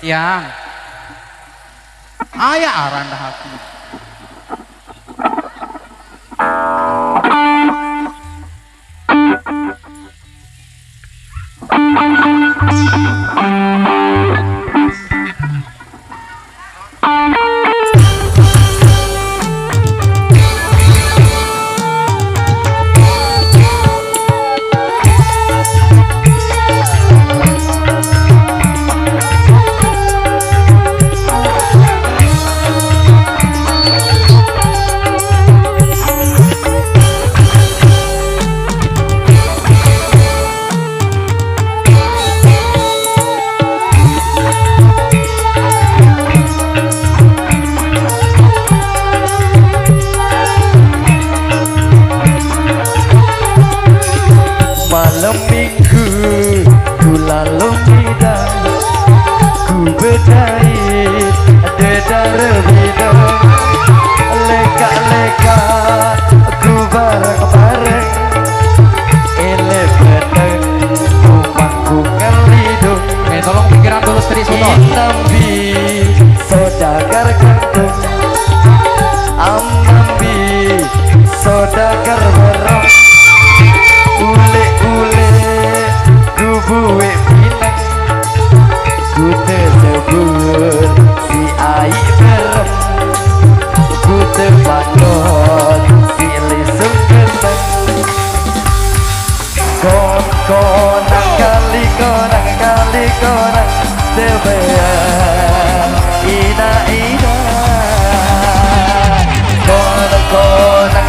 Yang ayah arandah aku. Malam minggu ku lalu bidang, ku bedait dedar bidang, leka-leka ku bareng-bareng, ele bedeng ku mangku ngelidung, Tolong pikiran dulu Sri Suto. inambi sodagar kenteng, amambi sodagar bareng. Ule-ule ku buwe pinang, ku tersebut si aik berem, ku terpatot si lisung kenteng. Konang kali konang tebean ina-ina. Konang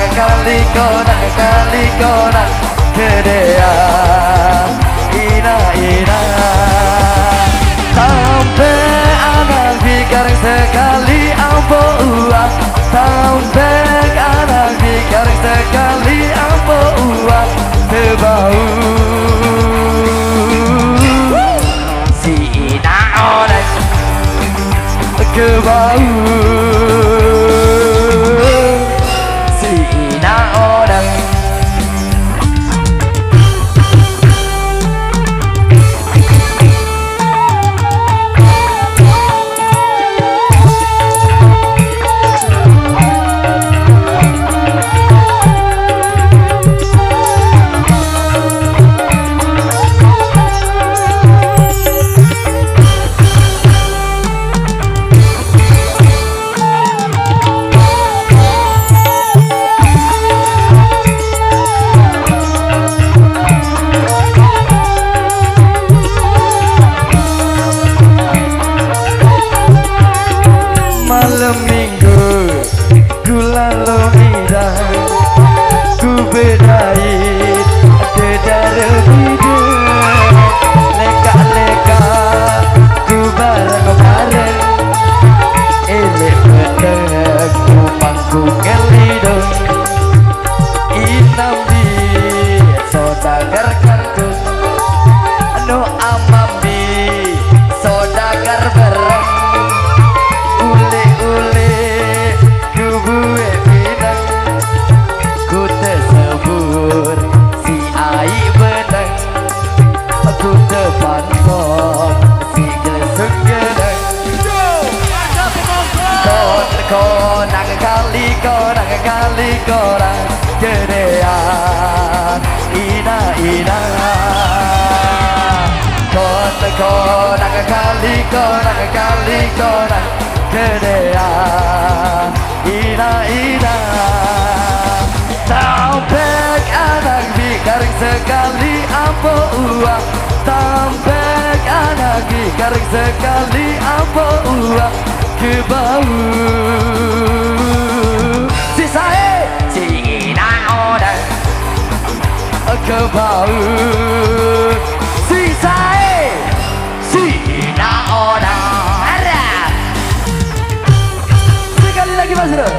kali konang kedean ina-ina. Sampai anak bikareng sekali ampo uang, sampai anak bikareng sekali ampo uang, tebau si ina orang kebau si ina orang. Malam minggu ku lalu bidang, ku bedait dedar bidang, leka-leka ku bareng-bareng, ele bedeng ku mangku ngelidung, inambi sodagar kantun, anu amambi sodagar bareng. Ule-ule ku buwe pinang, ku tersebut si aik benang, ku terpantok si gesek gedeng. Konang kali korang gedean ina-ina. Konang kali korang gedean ina-ina. Sampai anak bikareng sekali ampo uang, sampai anak bikareng sekali ampo uang, kebau si sae si ina orang kebau si sae si ina orang. Harap sekali lagi Mas Bro.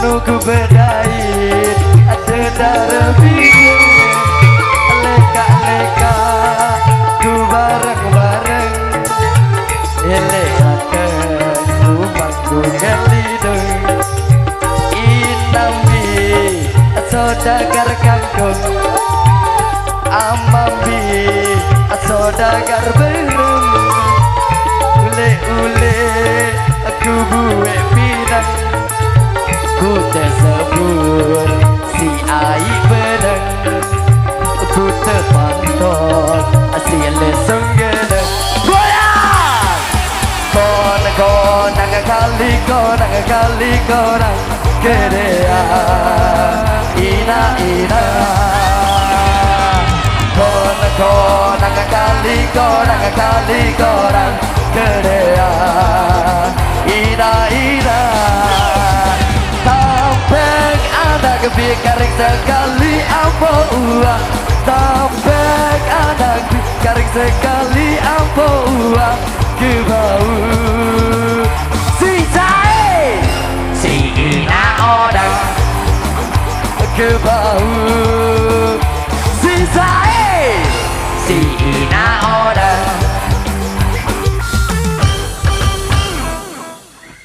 anu ku bedain ada darah biru leka-leka ku bareng-bareng elekaken ku mangku ngelidung inambi sodagar kangkung amambi sodagar berem ule-ule aku buwe pinang ku tersebut si air benang ku terpantot si lesung gedeng goyang konang kali konang gedean ina konang kali konang gedean ina tampek ada kebi garing sekali apa uang tampek ada kebi garing sekali apa uang ke bau si sae si ina odang ke bau si sae si ina